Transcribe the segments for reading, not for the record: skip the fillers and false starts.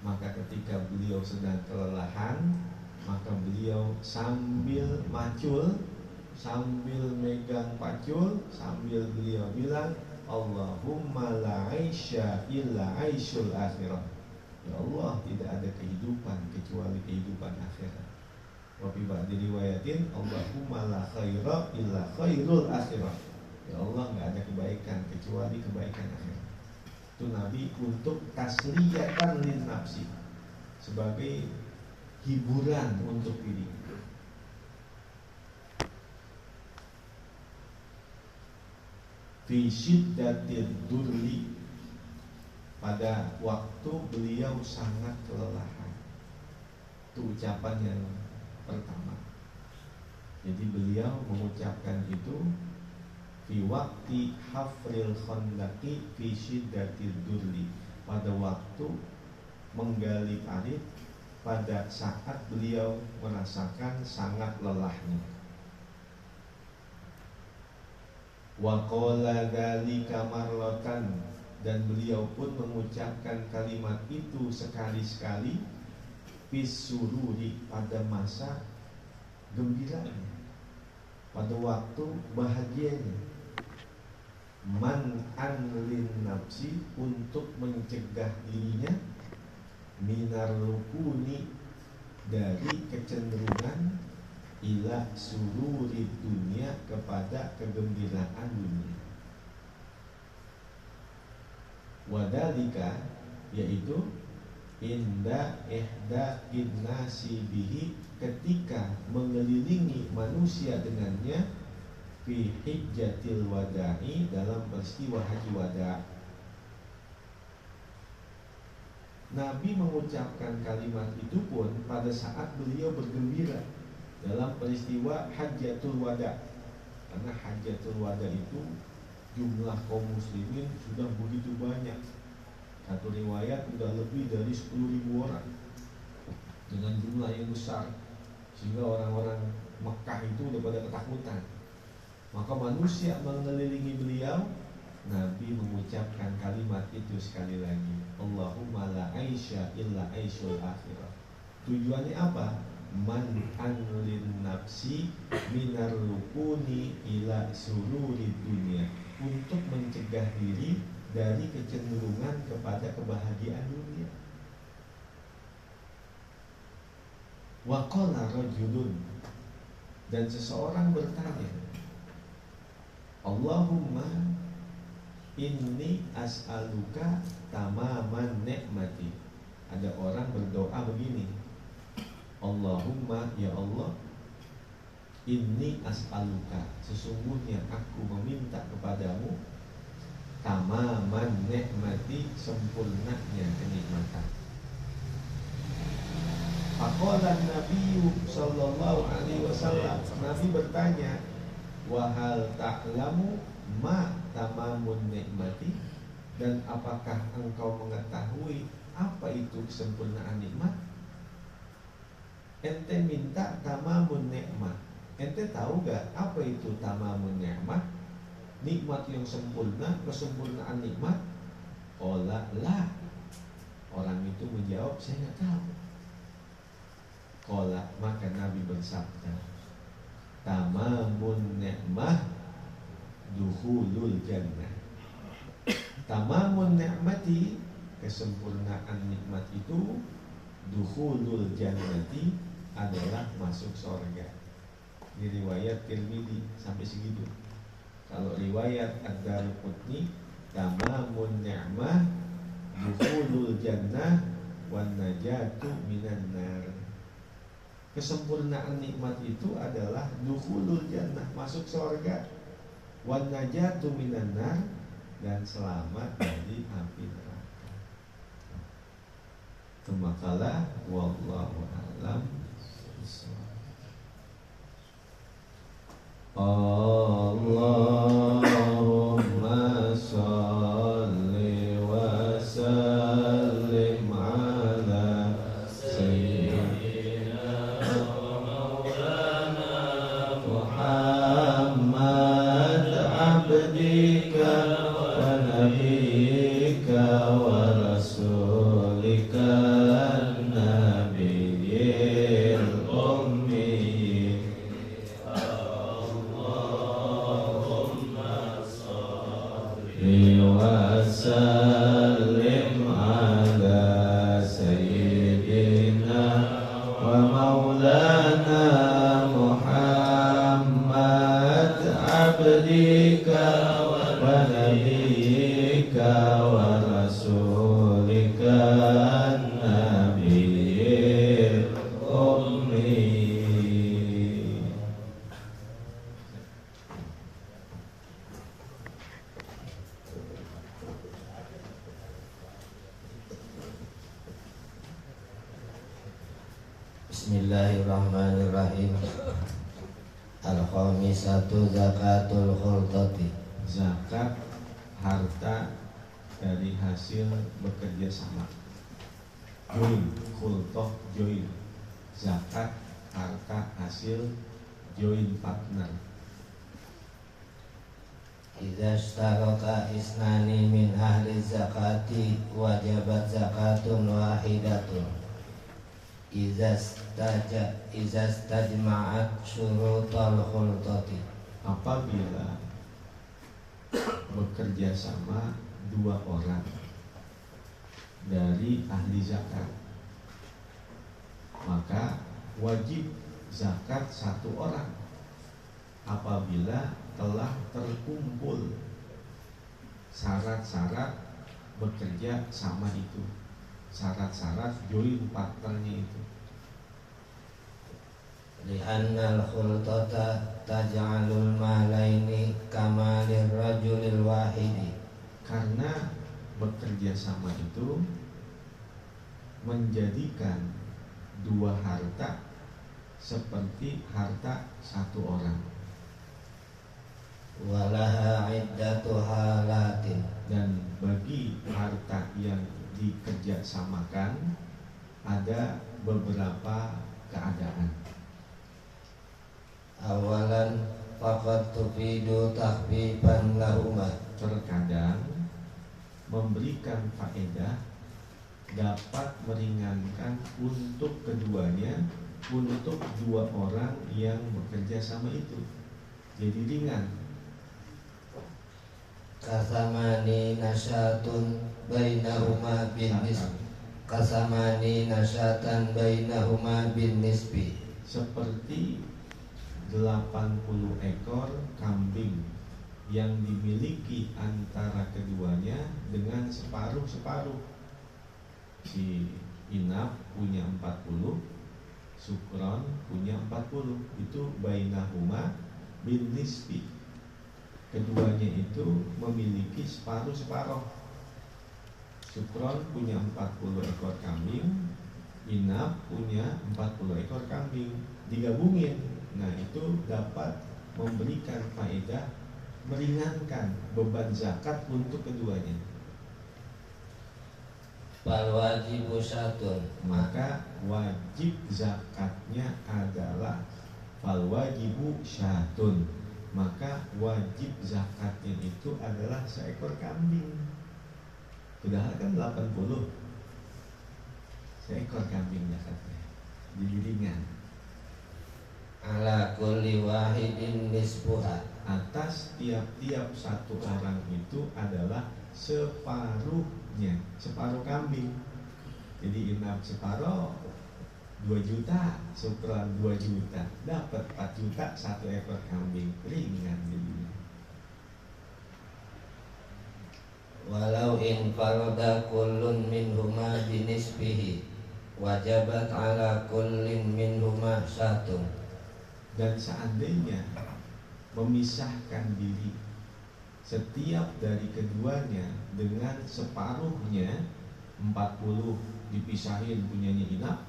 Maka ketika beliau sedang kelelahan, maka beliau sambil macul, sambil megang pacul, sambil beliau bilang, Allahumma la aisha illa aishul akhirah. Ya Allah, tidak ada kehidupan kecuali kehidupan akhirat. Wa fi ba'di riwayatin, Allahumma la khaira illa khairul akhirah. Ya Allah, nggak ada kebaikan kecuali kebaikan akhirat. Itu Nabi untuk tasliyatan lin nafsi, sebagai hiburan untuk diri. Fi syiddatil durli, pada waktu beliau sangat kelelahan. Itu ucapan yang pertama. Jadi beliau mengucapkan itu fi waqti hafril khandaqi fi syiddatil durli, pada waktu menggali parit, pada saat beliau merasakan sangat lelahnya. Wa qala dzalika marratan, dan beliau pun mengucapkan kalimat itu sekali-sekali, fisururi, pada masa gembiranya, pada waktu bahagianya. Man anlin nafsi, untuk mencegah dirinya, minar rukuni, dari kecenderungan, ila sururi dunia, kepada kegembiraan dunia. Wadalika, yaitu inda ihda innasi bihi, ketika mengelilingi manusia dengannya, fi hijjatil wada'i, dalam peristiwa haji wada'. Nabi mengucapkan kalimat itu pun pada saat beliau bergembira dalam peristiwa Hajjatul Wada. Karena Hajjatul Wada itu jumlah kaum muslimin sudah begitu banyak. Satu riwayat sudah lebih dari 10.000 orang, dengan jumlah yang besar, sehingga orang-orang Mekah itu udah pada ketakutan. Maka manusia mengelilingi beliau, Nabi mengucapkan kalimat itu sekali lagi, Allahumma la aisha illa aishul akhirah. Tujuannya apa? Man anlin nafsi minar rukuni ila sururi dunia, untuk mencegah diri dari kecenderungan kepada kebahagiaan dunia. Wa qala rajulun, dan seseorang bertanya, Allahumma inni as'aluka tamaman ni'mati. Ada orang berdoa begini, Allahumma, ya Allah, inni as'aluka, sesungguhnya aku meminta kepadamu, tamaman ni'mati, sempurnanya kenikmatan. Faqala Nabi sallallahu alaihi wasallam, Nabi bertanya, wahal ta'lamu ma tamamun nikmati, dan apakah engkau mengetahui apa itu kesempurnaan nikmat? Ente minta tamamun nikmat, ente tahu gak apa itu tamamun nikmat? Nikmat yang sempurna, kesempurnaan nikmat? Qala la, orang itu menjawab, saya gak tahu. Qala, maka Nabi bersabda, tamamun ni'mah dukhulul jannah. Tamamun ni'mati, kesempurnaan nikmat itu, dukhulul jannati, adalah masuk surga. Di riwayat Tirmidzi sampai segitu. Kalau riwayat Ad-Darqutni, tamamun ni'mah dukhulul jannah wan najatu minan nar. Kesempurnaan nikmat itu adalah dukhulul jannah, masuk surga, wan najatu minan nar, dan selamat dari api neraka. Tumakala wallahu a'lam. Allahumma shalli wa sallim ala sayyidina maulana Muhammad abdika wa nabiyyika wa rasulika Bismillahirrahmanirrahim. Al-khamisatu zakatul khultati. Zakat harta dari hasil bekerja sama. Join, khultoh join. Zakat harta hasil join partner. Idza ishtaraka isnani min ahli zakati wajabat zakatun wahidatun. Idza istajma'at syurutul khultati. Apabila bekerja sama dua orang dari ahli zakat, maka wajib zakat satu orang apabila telah terkumpul syarat-syarat bekerja sama itu, syarat-syarat join partnernya itu. Li'annal khultata taj'alul malaini kama lirrajulil wahidi. Karena bekerja sama itu menjadikan dua harta seperti harta satu orang. Walaha iddatu halatin. Dan bagi harta yang dikerjasamakan ada beberapa keadaan. Awalan faqad tufidu tahfifan lahuma. Terkadang memberikan faedah dapat meringankan untuk keduanya, untuk dua orang yang bekerja sama itu, jadi ringan. Kasamani nasyatun bainahuma bin nisbi. Kasamani nasyatan bainahuma bin nisbi. Seperti 80 ekor kambing yang dimiliki antara keduanya dengan separuh-separuh. Si Inab punya 40, Sukron punya 40. Itu bainahuma bin nisbi. Keduanya itu memiliki separuh-separuh. Sukron punya 40 ekor kambing, Inab punya 40 ekor kambing. Digabungin, nah itu dapat memberikan faedah meringankan beban zakat untuk keduanya. Fal wajibu syatun. Maka wajib zakatnya adalah fal wajibu syatun. Maka wajib zakatnya itu adalah seekor kambing. Padahal kan 80 seekor kambing zakatnya, jadi ringan. Ala kulli wahidin nisbuha. Atas tiap-tiap satu orang itu adalah separuhnya, separuh kambing. Jadi Inab separuh 2 juta, Sukron 2 juta, dapat 4 juta satu ekor kambing, ringan jadinya. Walau in farada kullun minhuma binisbihi wajabat ala kullin minhuma syatun. Dan seandainya memisahkan diri setiap dari keduanya dengan separuhnya, 40 dipisahin punyanya Inab,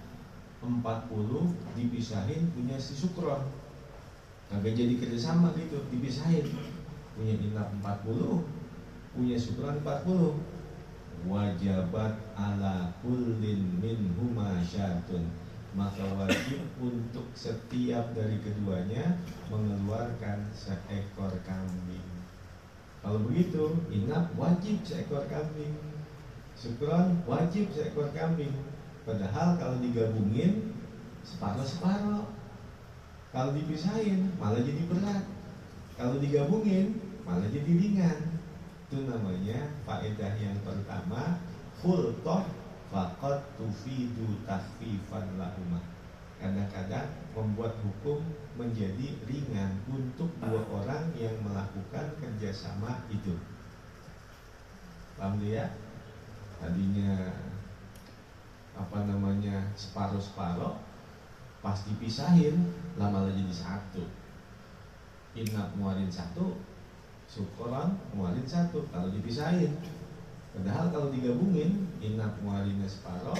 40 dipisahin punya si Sukron, kagak jadi kerjasama gitu, dipisahin. Punya Inab 40, punya Sukron 40. Wajabat ala kullin minhuma syatun. Maka wajib untuk setiap dari keduanya mengeluarkan seekor kambing. Kalau begitu, Inab wajib seekor kambing, Sukron wajib seekor kambing. Padahal kalau digabungin separuh-separuh. Kalau dipisahin malah jadi berat. Kalau digabungin malah jadi ringan. Itu namanya faedah yang pertama, khultoh faqad tufidu takhfifan lahuma. Kadang-kadang membuat hukum menjadi ringan untuk dua orang yang melakukan kerjasama itu. Paham ya? Tadinya separuh-separuh, pas dipisahin lama jadi satu. Inab muarin satu, Sukron muarin satu. Kalau dipisahin, padahal kalau digabungin, Inab muarinnya separuh,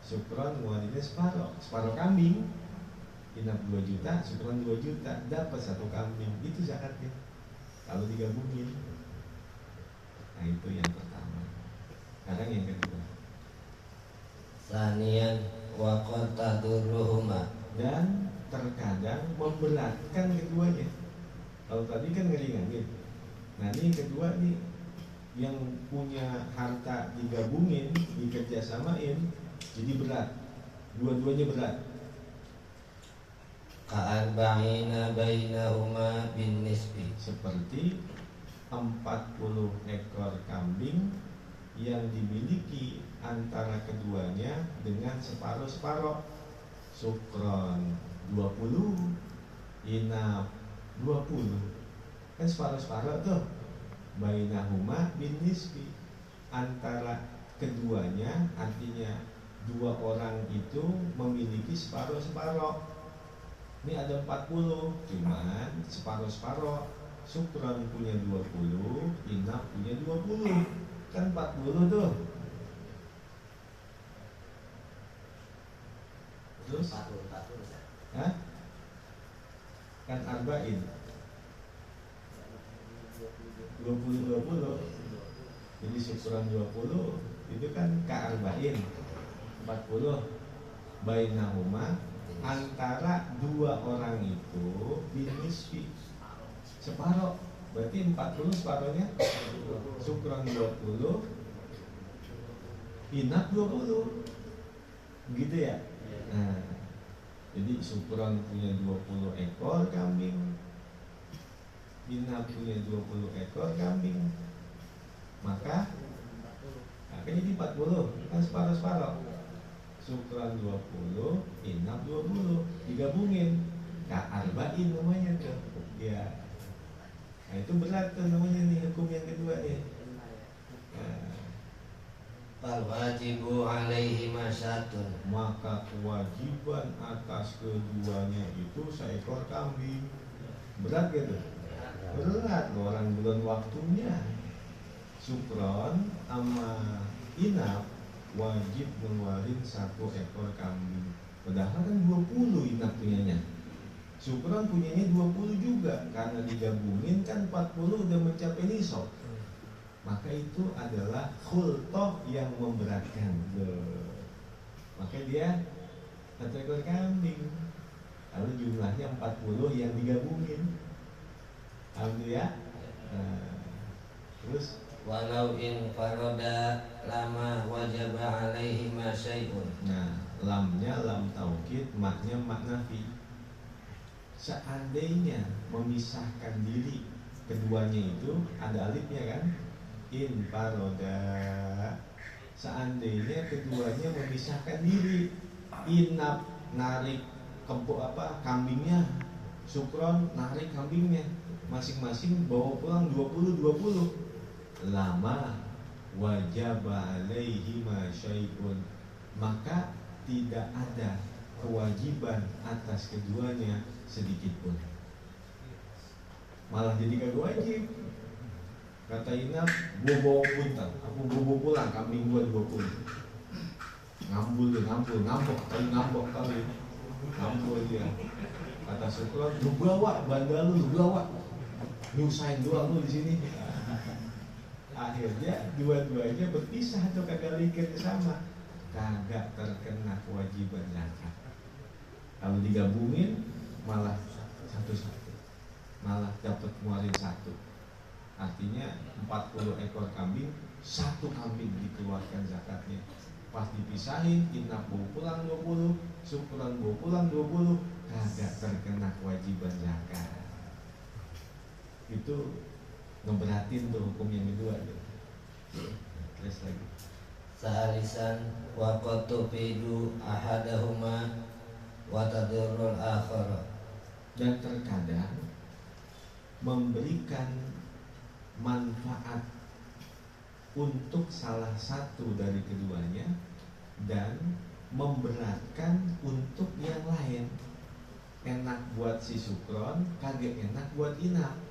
Sukron muarinnya separuh, separuh kambing. Inap 2 juta, Sukron 2 juta, dapat 1 kambing. Itu zakatnya kalau digabungin. Nah itu yang pertama. Sekarang yang kedua. Sanian wa qad tadurruhuma. Dan terkadang memberatkan keduanya. Kalau tadi kan ngeringanin. Nah ini kedua nih, yang punya harta digabungin, dikerjasamain, jadi berat. Dua-duanya berat. Ka'arba'ina bainahuma bin nisbi. Seperti 40 ekor kambing yang dimiliki antara keduanya dengan separuh-separuh. Sukron 20, inap 20, kan separuh-separuh tuh. Bainahuma bin nisbi, antara keduanya, artinya 2 orang itu memiliki separuh-separuh. Ini ada 40, cuman separuh-separuh. Sukron punya 20, inap punya 20, kan 40 tuh. Terus? 40. Hah? Kan arba'in 20-20. Jadi sukron 20 itu kan ka'arba'in 40. Bainahuma, antara 2 orang itu binisfi, separuh. Berarti 40 separuhnya sukron 20, inap 20. Begitu ya? Nah, jadi sukron punya 20 ekor kambing, inap punya 20 ekor kambing, maka akan jadi 40, kan separuh-separuh. Sukron 20, inap 20, digabungin ka'arba'in namanya tuh ya. Nah itu berat tuh namanya nih, hukum yang kedua nih. Fal wajibu alaihi masyatun. Maka kewajiban atas keduanya itu seekor kambing. Berat gitu? Berat, orang belum waktunya. Sukron sama inap wajib ngeluarin 1 ekor kambing. Padahal kan 20 inap punyanya, Sukron punyanya 20 juga. Karena digabungin kan 40 udah mencapai nisab. Maka itu adalah khultoh yang memberatkan. Maka dia 1 ekor kambing. Lalu jumlahnya 40 yang digabungin. Alhamdulillah. Terus Walau in faroda lama wajaba alaihi ma syai'un. Nah, lamnya lam taukid, maknya mak nafi. Seandainya memisahkan diri keduanya itu ada alifnya kan? In faroda. Seandainya keduanya memisahkan diri, inap narik kambingnya, sukron narik kambingnya, masing-masing bawa pulang 20-20. Lama wajib alaihi ma syai'un, maka tidak ada kewajiban atas keduanya sedikit pun. Malah jadi kagak wajib. Kata Inap, gua bawa punten, aku bawa pulang kambing gua 20. Ngambul kali. Ngambul dia. Kata Sukron, lu bawa bandal lu bawa. Nyusahin doang lu di sini. Akhirnya dua-duanya berpisah atau kagak likir sama, kagak terkena kewajiban zakat. Kalau digabungin malah satu-satu, malah dapat muarin 1. Artinya 40 ekor kambing, 1 kambing dikeluarkan zakatnya. Pas dipisahin, inap bawa pulang 20, Sukron bawa pulang 20, kagak terkena kewajiban zakat. Itu ngeberatin tuh hukum yang kedua tuh. Terus lagi. Salisan wa qad tufidu ahadahuma wa tadurrul akhar. Dan terkadang memberikan manfaat untuk salah satu dari keduanya dan memberatkan untuk yang lain. Enak buat si Sukron, kagak enak buat Inap.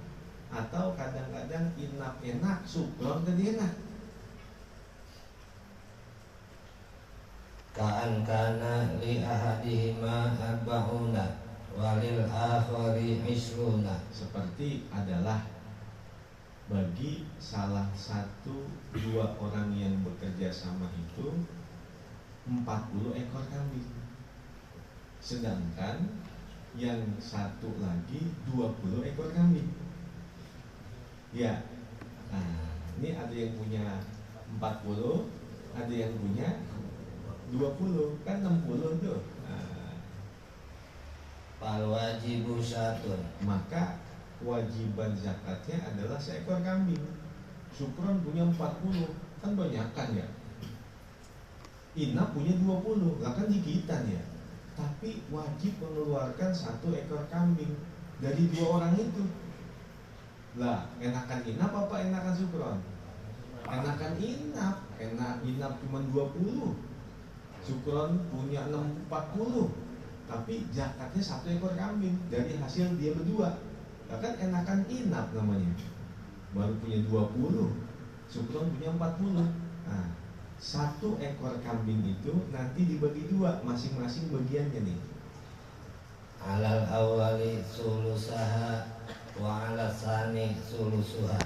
Atau kadang-kadang Inap enak, Sukron gak enak. Ka'an kana li ahadihima arba'una. walil akhari isruna. Seperti adalah bagi salah satu dua orang yang bekerja sama itu 40 ekor kambing, sedangkan yang satu lagi 20 ekor kambing. Ya, nah, ini ada yang punya 40, ada yang punya 20, kan 60 tuh. Nah, Fal wajibu satun. maka kewajiban zakatnya adalah seekor kambing. Sukron punya 40, kan banyakan ya. Inap punya 20, lah kan dikitan ya. Tapi wajib mengeluarkan 1 ekor kambing dari 2 orang itu. Lah, enakan inap apa enakan sukron? Enakan inap. Inap cuma 20, sukron punya 40. Tapi zakatnya 1 ekor kambing dari hasil dia berdua. Lah kan enakan inap namanya. Baru punya 20, sukron punya 40. Nah, 1 ekor kambing itu nanti dibagi 2, masing-masing bagiannya nih. Alal awali sulusaha wa ala sani sulusuha.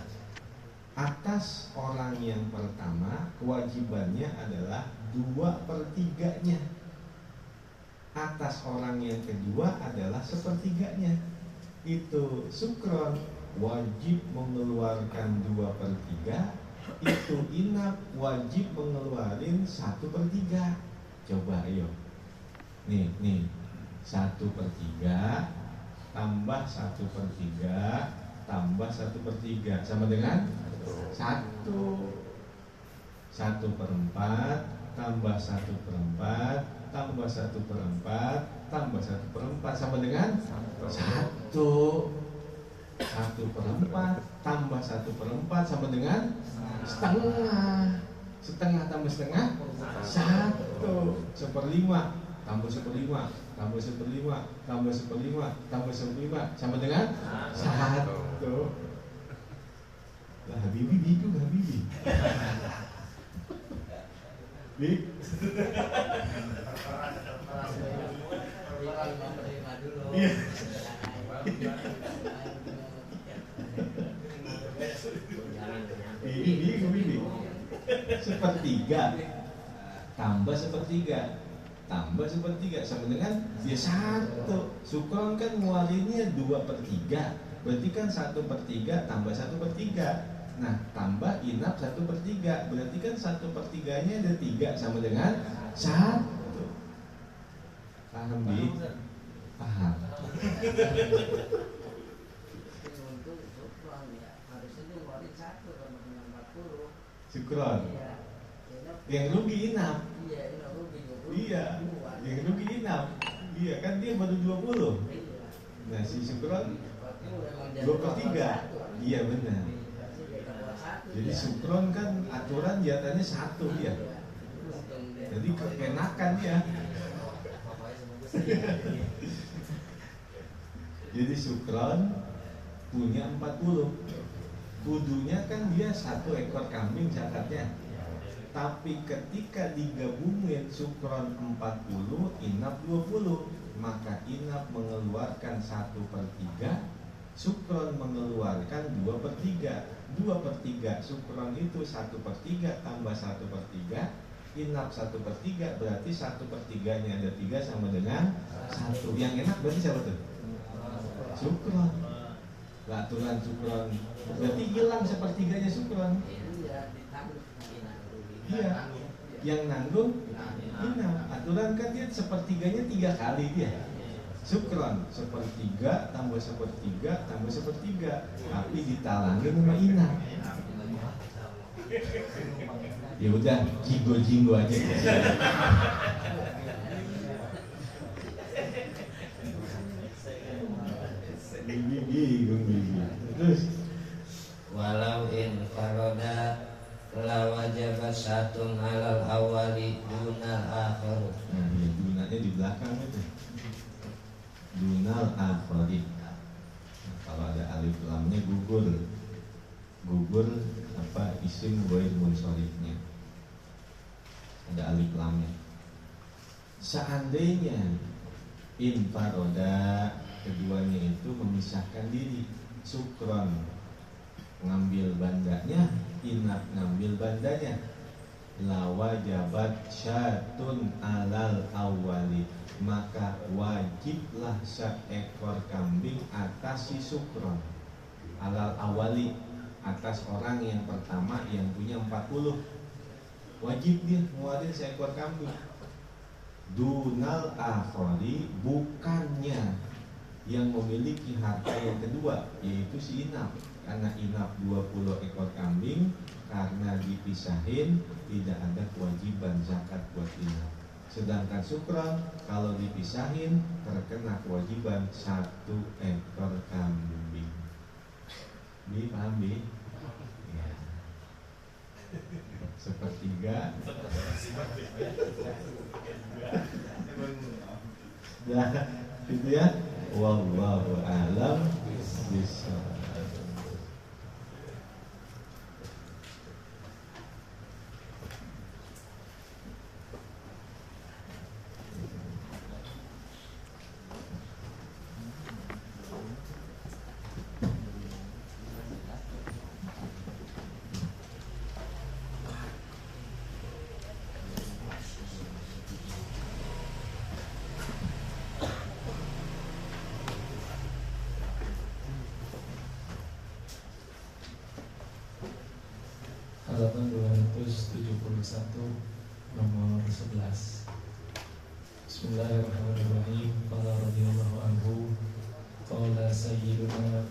Atas orang yang pertama kewajibannya adalah 2/3-nya. Atas orang yang kedua adalah 1/3-nya. Itu sukron wajib mengeluarkan 2/3. Itu inap wajib mengeluarin 1/3. Coba ayo. Nih 1/3 tambah 1/3 tambah 1/3 sama dengan 1. 1/4 tambah 1/4 tambah 1/4 tambah 1/4 sama dengan 1. 1/4 tambah 1/4 sama dengan setengah. Setengah tambah setengah 1. 1/5 tambah 1/5 tambah 1/5 tambah 1/5 tambah 1/5 sama dengan 1. Lah Habibi bingung Habibi. Iya. Ini 1/3 tambah 1/3 tambah 1/3 sama dengan ya 1. Sukron kan ngeluarinnya 2/3, berarti kan 1/3 tambah 1/3. Nah tambah inap 1/3, berarti kan 1/3-nya ada 3 sama dengan 1. Paham Bi? Paham. Sukron. Yang rugi inap. Iya, yang rugi inap. Iya kan dia baru 20. Nah si sukron 2/3. Iya benar. Jadi sukron kan aturan jatahnya 1 dia. Jadi kekenakan dia. Jadi sukron punya 40. Kudunya kan dia 1 ekor kambing zakatnya. Tapi ketika digabungin sukron 40, inap 20, maka inap mengeluarkan 1/3, sukron mengeluarkan 2/3. 2/3 sukron itu 1/3 tambah 1/3, inap 1/3, berarti 1/3-nya ada 3 sama dengan 1. Yang enak berarti siapa tuh? Sukron. Aturan sukron berarti hilang 1/3-nya sukron. Iya, yang nanggung inap. Aturan kan dia 1/3-nya 3 kali dia. Sukron 1/3 tambah 1/3 tambah 1/3, tapi ditalangin sama inap. Ya udah jinggo aja. Terus Walau in faroda la wajaba satun alal awali dunal akhir. Nah, ya, dunanya di belakang itu. Dunal akhir. Nah, kalau ada alif lamnya gugur apa isim ghair munsorifnya. Ada alif lamnya. Seandainya infaroda keduanya itu memisahkan diri. Sukron ngambil bandanya, inap ngambil bandanya. La wajabat syatun alal awali, maka wajiblah seekor kambing atas si sukron alal awali, atas orang yang pertama yang punya 40. Wajib dia ngeluarin seekor kambing. Dunal akhari, bukannya yang memiliki harta yang kedua, yaitu si inap. Karena inap 20 ekor kambing, karena dipisahin tidak ada kewajiban zakat buat inap. Sedangkan sukron kalau dipisahin terkena kewajiban 1 ekor kambing. Bi, paham Bi? Ya. Sepertiga. Dah, gitu ya. Wallahu a'lam bishawab. Halaman 271 nomor 11. Bismillahirrahmanirrahim. Qala radhiyallahu anhu, qala sayyiduna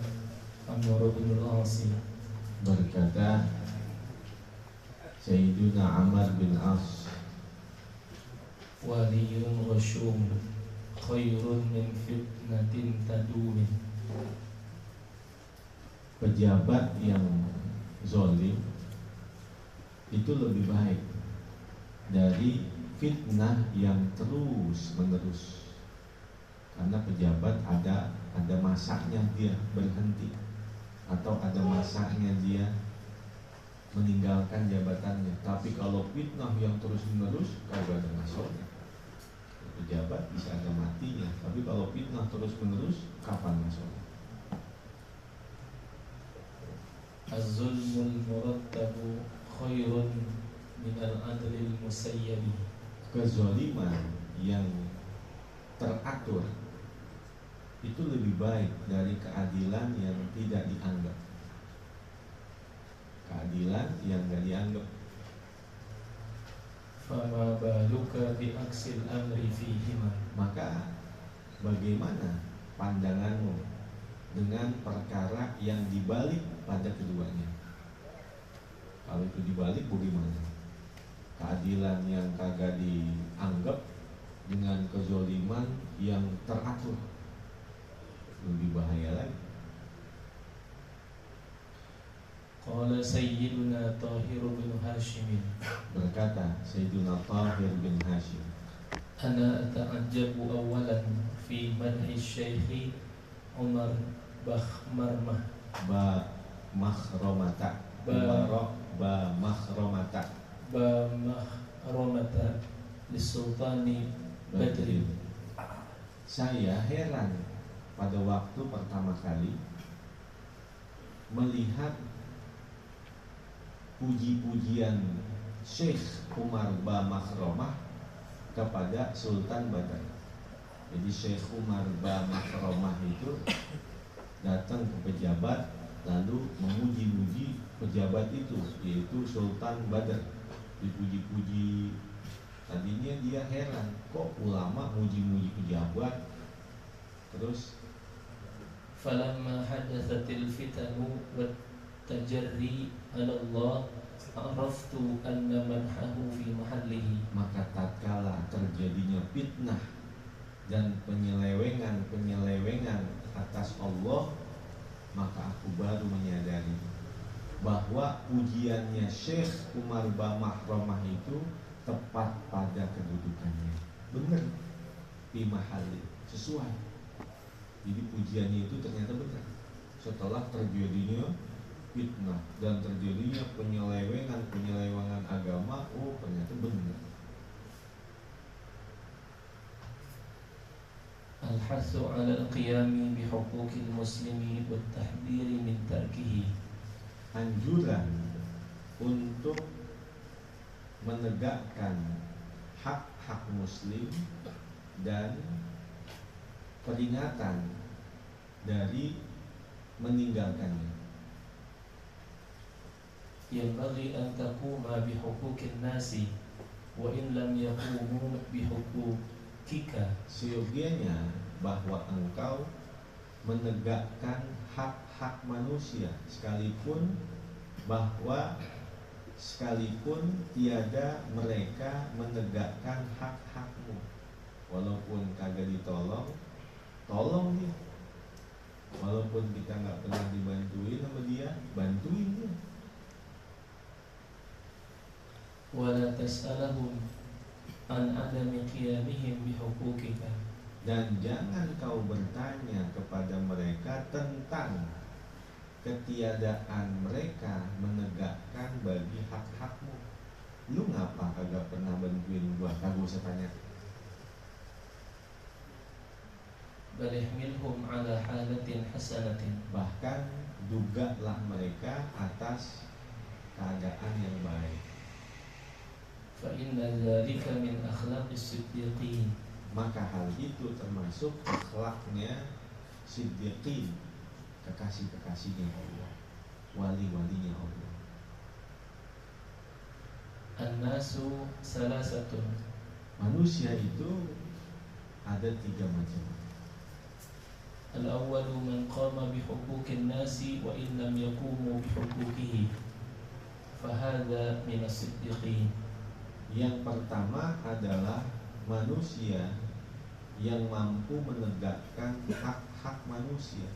Amr bin al-As, berkata Sayyiduna Amr bin As, waliyun ghasyum khairun min fitnatin tadumin. pejabat yang zalim itu lebih baik dari fitnah yang terus menerus. Karena pejabat ada masanya dia berhenti, atau ada masanya dia meninggalkan jabatannya. Tapi kalau fitnah yang terus menerus, kagak ada masanya. Pejabat bisa ada matinya, tapi kalau fitnah terus menerus, kapan masanya? Az-zulmul murattabu khairun minal adlil musayyabi. Kezaliman yang teratur itu lebih baik dari keadilan yang tidak dianggap. Keadilan yang tidak dianggap. Fama baluka bi aksil amri fihima. Maka bagaimana pandanganmu dengan perkara yang dibalik pada keduanya? Kalau itu dibalik bagaimana? Keadilan yang kagak dianggap dengan kezaliman yang teratur, lebih bahaya lagi. Qala sayyiduna Tahir bin Hashim, Berkata Sayyiduna Tahir bin Hashim, ana ata'ajjabu awalan fi madhi Syekh Umar Bakhmarmah ba makhromata Ba- ba makhromata ba mahromata lisultani Badrin. Saya heran pada waktu pertama kali melihat puji-pujian Syekh Umar ba Makhromah kepada Sultan Badar. Jadi Syekh Umar ba Makhromah itu datang ke pejabat lalu memuji-muji pejabat itu, yaitu Sultan Badar. Dipuji-puji. Tadinya dia heran, kok ulama muji-muji pejabat. Terus Falamma hadatsatil fitanu wat tajarri 'ala Allah araftu anna manhahu fi mahallihi. maka tatkala terjadinya fitnah dan penyelewengan atas Allah, maka aku baru menyadari bahwa pujiannya Syekh Umar ba Makhromah itu tepat pada kedudukannya. Benar, fi mahalli, sesuai. Jadi pujiannya itu ternyata benar. Setelah terjadinya fitnah dan terjadinya penyelewengan agama, oh ternyata benar. الحث على القيام بحقوق المسلم والتحذير من تركه. Anjuran untuk menegakkan hak-hak muslim dan peringatan dari meninggalkannya. ينبغي أن تقوم بحقوق الناس وإن لم يقوموا بحقوقك. Seyogianya bahwa engkau menegakkan hak-hak manusia sekalipun tiada mereka menegakkan hak-hakmu. Walaupun kagak ditolong, tolong dia. Walaupun kita nggak pernah dibantuin sama dia, bantuin dia. ولا تسألهم عن عدم قيامهم بحقوقك. Dan jangan kau bertanya kepada mereka tentang ketiadaan mereka menegakkan bagi hak-hakmu. Lu ngapa kagak pernah bantuin gua? Kagak usah tanya. بل احملهم على حالة حسنة. Bahkan dugalah mereka atas keadaan yang baik. فإن ذلك من أخلاق الصديقين. Maka hal itu termasuk akhlaknya siddiqin, kekasih-kekasihnya Allah, wali-walinya Allah. الناس ثلاثة. Manusia itu ada 3 macam. الأول من قام بحقوق الناس وإن لم يقوموا بحقوقه فهذا من الصديقين. Yang pertama adalah manusia yang mampu menegakkan hak-hak manusia,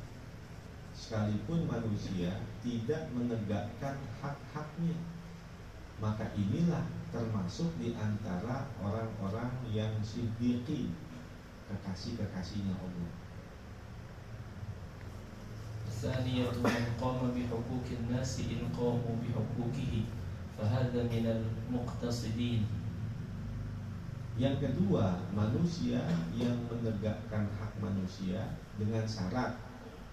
sekalipun manusia tidak menegakkan hak-haknya. Maka inilah termasuk di antara orang-orang yang siddiqin, kekasih-kekasihnya Allah. الثانية من قام بحقوق الناس إن قاموا بحقوقه فهذا من المقتصدين. Yang kedua, manusia yang menegakkan hak manusia dengan syarat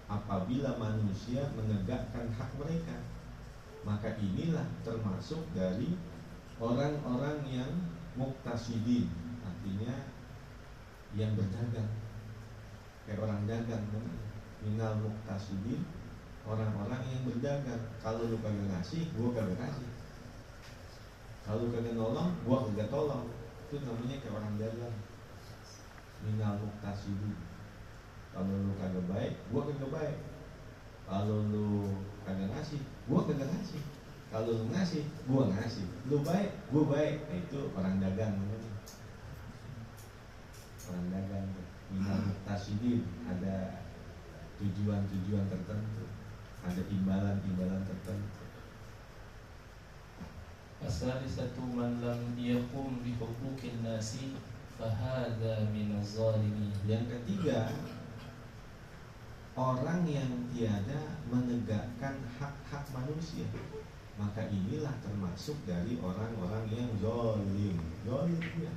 apabila manusia menegakkan hak mereka. Maka inilah termasuk dari orang-orang yang muqtasidin, artinya yang berdagang, kayak orang dagang namanya. Minal muqtasidin, orang-orang yang berdagang. Kalau lu kagak ngasih, gua kagak kasih. Kalau lu kagak nolong, gua kagak tolong. Itu namanya kayak orang dagang. Minal muqtasidin. Kalau lu kagak baik, gua kagak baik. Kalau lu kagak ngasih, gua kagak ngasih. Kalau lu ngasih, gua ngasih. Lu baik, gua baik. Nah, itu orang dagang namanya. Orang dagang. Minal muqtasidin, ada tujuan-tujuan tertentu, ada imbalan-imbalan tertentu. الثالثة من لم يقم بحقوق الناس فهذا من الظالمين. Yang ketiga, orang yang tiada menegakkan hak-hak manusia, maka inilah termasuk dari orang-orang yang zalim. Zalim ya.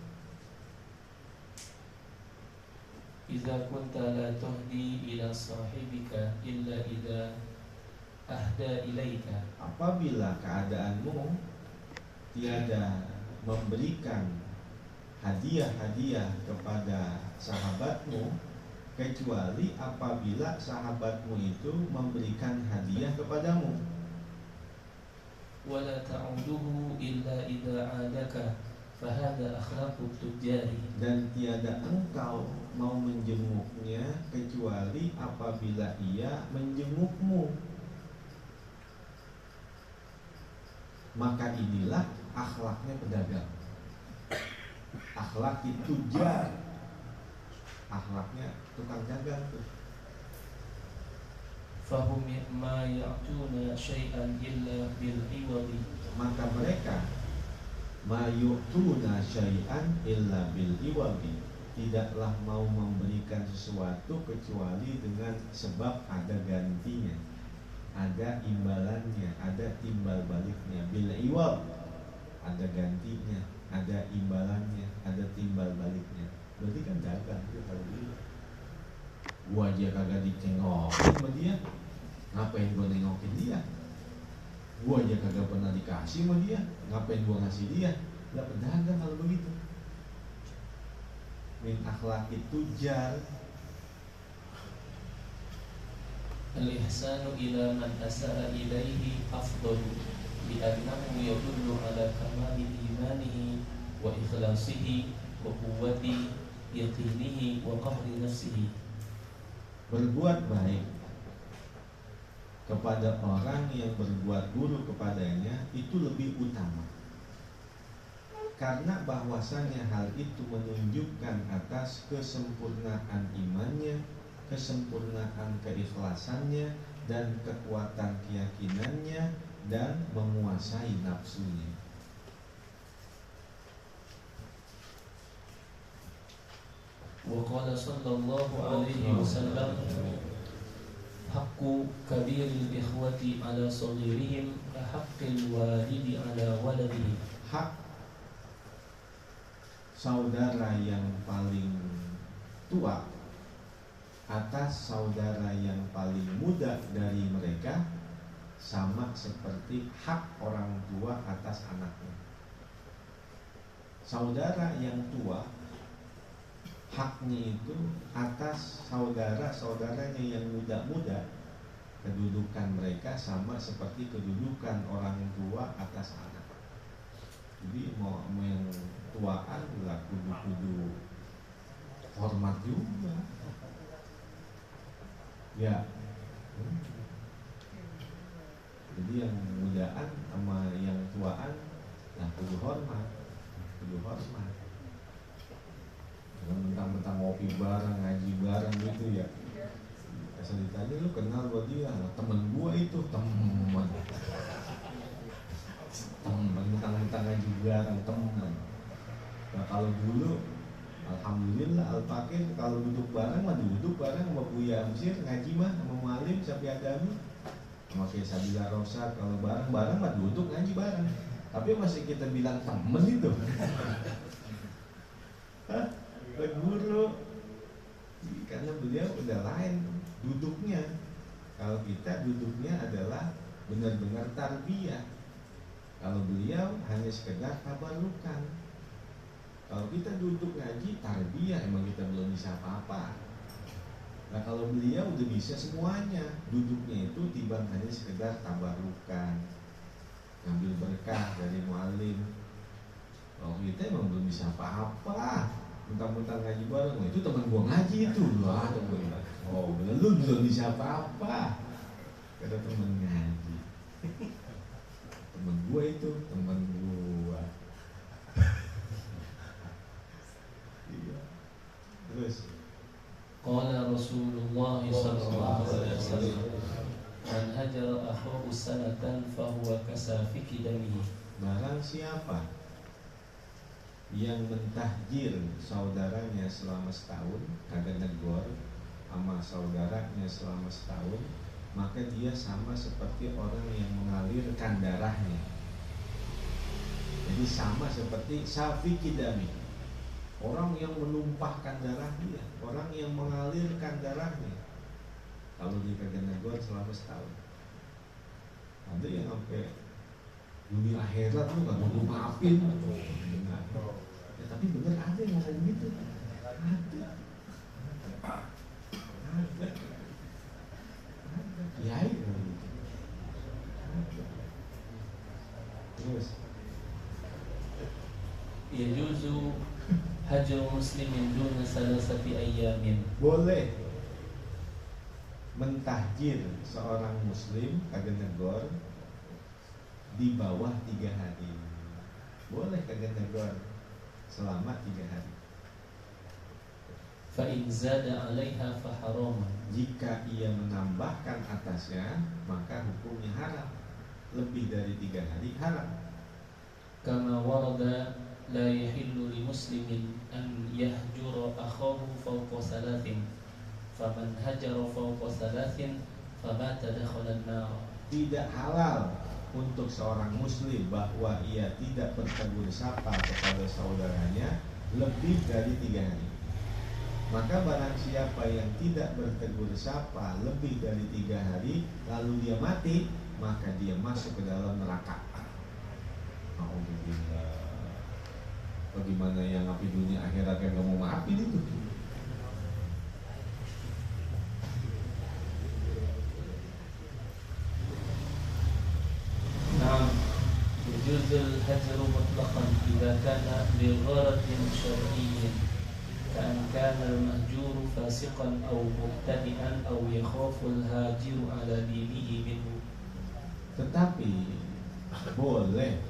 إذا كنت لا تهدي إلى صاحبك إلا إذا أهدى إليك. Apabila keadaanmu tiada memberikan hadiah-hadiah kepada sahabatmu kecuali apabila sahabatmu itu memberikan hadiah kepadamu. ولا تعوده إلا إذا عادك فهذا أخلاق التجار. Dan tiada engkau mau menjenguknya kecuali apabila ia menjengukmu. Maka inilah akhlaknya pedagang. Akhlak itu tujar. Akhlaknya tukang dagang tuh. فهم ما يعطون شيئا إلا بالعوض. Maka mereka mayu'tuna syai'an illa bil iwadi, tidaklah mau memberikan sesuatu kecuali dengan sebab ada gantinya, ada imbalannya, ada timbal baliknya. Bil iwad, ada gantinya, ada imbalannya, ada timbal baliknya. Berarti kan dagang itu kalau dulu. Gua aja kagak ditengokin sama dia, ngapain gua nengokin dia? Gua aja kagak pernah dikasih sama dia, ngapain gua ngasih dia? Lah pedagang kalau begitu. Min akhlaqit tujar. Al-ihsanu ila man asara ilaihi afdalu li'annahu yadullu ala kamali imanihi wa ikhlasihi wa quwwati yaqinihi wa qahri nafsihi. Berbuat baik kepada orang yang berbuat buruk kepadanya itu lebih utama, karena bahwasanya hal itu menunjukkan atas kesempurnaan imannya, kesempurnaan keikhlasannya, dan kekuatan keyakinannya, dan menguasai nafsunya. Wa qala sallallahu alaihi wasallam haqqu kabiril ikhwati ala saghirihim ka haqqil walidi ala waladihi. Hak saudara yang paling tua atas saudara yang paling muda dari mereka sama seperti hak orang tua atas anaknya. Saudara yang tua haknya itu atas saudara-saudaranya yang muda-muda, kedudukan mereka sama seperti kedudukan orang tua atas anak. Jadi mau yang tuaan lah kudu hormat juga. Ya. Jadi yang mudaan sama yang tuaan lah kudu hormat. Jangan mentang-mentang ngopi bareng, ngaji bareng gitu ya. Asal ditanya lu kenal gua dia, temen gua itu temen mentang-mentang ngaji bareng temen. Nah kalau dulu alhamdulillah Al-Fakir kalau duduk bareng mah duduk bareng sama Buya Amsir ngaji mah sama Mualim Syafi Agami sama Kiai Sabila Rosa, kalau bareng-bareng mah duduk ngaji bareng. Tapi masih kita bilang temen itu. Hah? Guru, karena beliau udah lain duduknya. Kalau kita duduknya adalah benar-benar tarbiyah. Kalau beliau hanya sekedar tabarukan. Kalau kita duduk ngaji tarbiyah, emang kita belum bisa apa-apa. Nah kalau beliau udah bisa semuanya. Duduknya itu timbang hanya sekedar tabarukan, ngambil berkah dari mualim. Kalau kita emang belum bisa apa-apa. Mentang-mentang ngaji bareng, itu teman gua ngaji itu lah, oh belum bisa apa-apa. Kata teman ngaji, teman gua itu teman gua. Iya. Terus Qala Rasulullah sallallahu alaihi wasallam man hajara akhahu sanatan fahuwa kasafiki damihi. barang siapa yang mentahjir saudaranya selama setahun, kagak negor sama saudaranya selama setahun, maka dia sama seperti orang yang mengalirkan darahnya. Jadi sama seperti safiki dami, orang yang menumpahkan darah dia, orang yang mengalirkan darahnya. Kalau dia kagak negor selama setahun, ada yang sampai dunia akhirat lu gak mau dimaafin. Ya, tapi bener ada yang ngomong gitu. Ada. Kiai gitu. Terus Yajuzu hajru muslimin duna salasati ayyamin. boleh mentahjir seorang muslim kagak negor di bawah 3 hari. Boleh kagak negor selama 3 hari. Fa in zada 'alaiha fa haram. Jika ia menambahkan atasnya, maka hukumnya haram. Lebih dari 3 hari haram. Kama warada la yahillu li muslimin an yahjura akhahu fawqa salatin. Faman hajara fawqa salatin famata dakhala an-nar. Tidak halal untuk seorang muslim bahwa ia tidak bertegur sapa kepada saudaranya lebih dari 3 hari. Maka barang siapa yang tidak bertegur sapa lebih dari 3 hari lalu dia mati, maka dia masuk ke dalam neraka. Alhamdulillah. Bagaimana yang api dunia akhirat yang gak mau maafin itu? نعم يجوز الهجر مطلقا إذا كان لغرض شرعي كأن كان المهجور فاسقا أو مبتدئا أو يخاف الهاجر على دينه منه. Tetapi boleh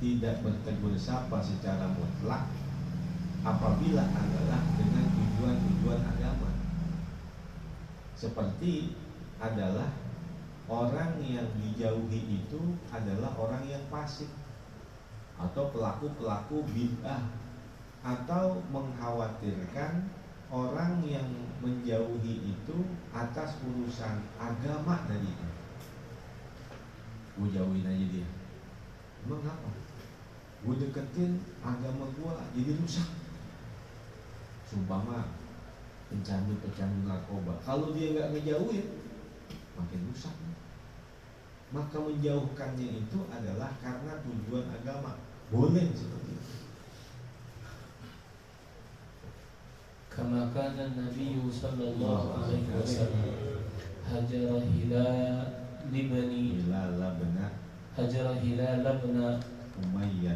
tidak bertegur sapa secara mutlak apabila adalah dengan tujuan-tujuan agama. Seperti adalah orang yang dijauhi itu adalah orang yang fasik atau pelaku-pelaku bid'ah, atau mengkhawatirkan orang yang menjauhi itu atas urusan agama darinya. Gue jauhin aja dia. Emang apa? Gue deketin agama gue jadi rusak. Sumpama pecandu narkoba, kalau dia nggak ngejauhin makin rusak. Maka menjauhkannya itu adalah karena tujuan agama. Boleh seperti itu. Kama kana Nabi sallallahu alaihi wasallam hajara Hilal bin Umayyah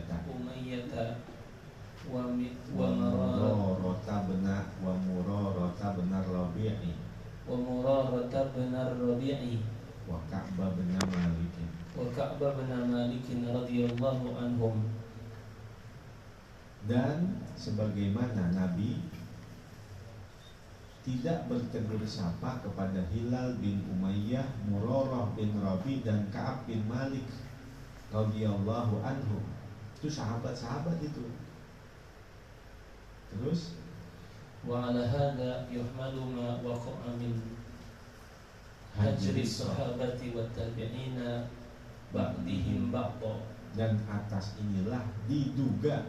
wa Murarata bin Rabi'i wa Ka'bah bin Malik radhiyallahu anhum. Dan sebagaimana Nabi tidak bertegur sapa kepada Hilal bin Umayyah, Murarah bin Rabi, dan Ka'ab bin Malik radhiyallahu anhum. Itu sahabat-sahabat itu. Terus wa ala hadza yuhmalu ma waqa'a min hajri sahabati wa tabi'ina ba'dihim ba'da. Dan atas inilah diduga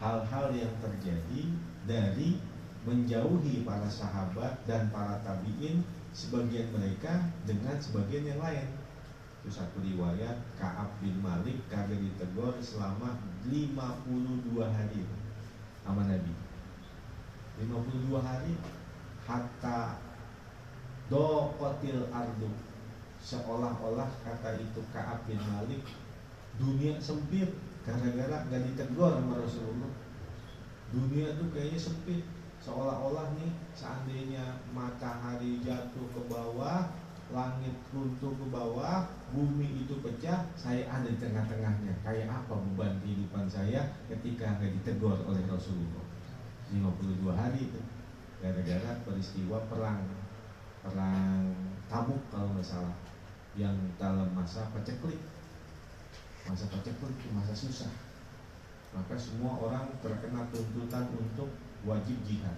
hal-hal yang terjadi dari menjauhi para sahabat dan para tabi'in, sebagian mereka dengan sebagian yang lain. Itu satu riwayat, Ka'ab bin Malik kagak ditegur selama 52 hari sama Nabi. 52 hari hatta doqatil ardu, seolah-olah kata itu Ka'ab bin Malik, dunia sempit gara-gara gak ditegur sama Rasulullah. Dunia tuh kayaknya sempit, seolah-olah nih seandainya matahari jatuh ke bawah, langit runtuh ke bawah, bumi itu pecah, saya ada di tengah-tengahnya. Kayak apa beban kehidupan saya ketika gak ditegur oleh Rasulullah. 52 hari itu gara-gara peristiwa perang Tabuk kalau nggak salah, yang dalam masa paceklik. Masa paceklik itu masa susah, maka semua orang terkena tuntutan untuk wajib jihad.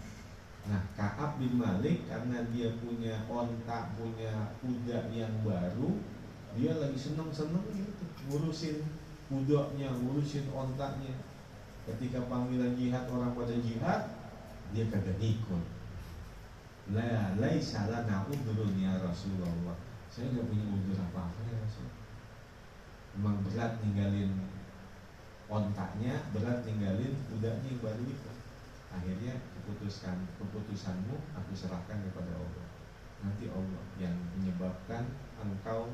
Nah, Ka'ab bin Malik karena dia punya onta, punya kuda yang baru, dia lagi seneng-seneng gitu, ngurusin kudanya, ngurusin ontanya. Ketika panggilan jihad, orang pada jihad, dia kagak ikut. La laisa lana udhrun ya Rasulullah. Saya enggak punya udzur apa-apa ya Rasul. Memang berat ninggalin ontaknya, berat ninggalin kudanya yang baru itu. Akhirnya keputusanmu aku serahkan kepada Allah. Nanti Allah yang menyebabkan engkau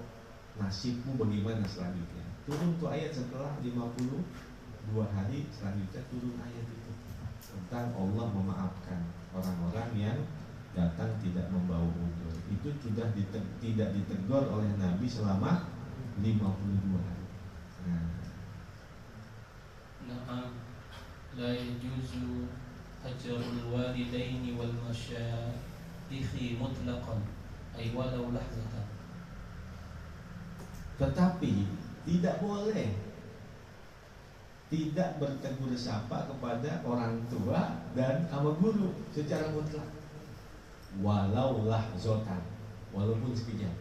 nasibmu bagaimana selanjutnya. Turun tuh ayat setelah 52 hari selanjutnya, turun ayat itu tentang Allah memaafkan orang-orang yang datang tidak membawa udzur. Itu sudah tidak ditegur oleh Nabi selama 52 hari. Na'am, la yajuzu hajrul walidaini wal masyayikhi mutlaqan ay walau lahzatan. Tetapi tidak boleh tidak bertegur sapa kepada orang tua dan sama guru secara mutlak, walau lahzatan, walaupun sekejap.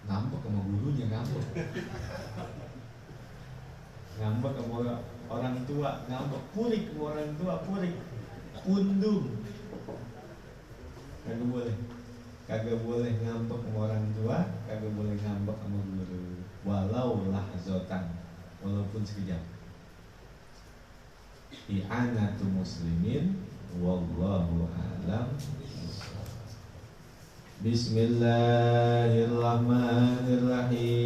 Ngambek sama gurunya, ngambek sama orang tua, ngambek, purik sama orang tua, purik, pundung Kagak boleh ngambek sama orang tua, kagak boleh ngambek sama guru, walau lahzatan, walaupun sekejap. I'anatu muslimin, wallahu a'lam. Bismillahirrahmanirrahim.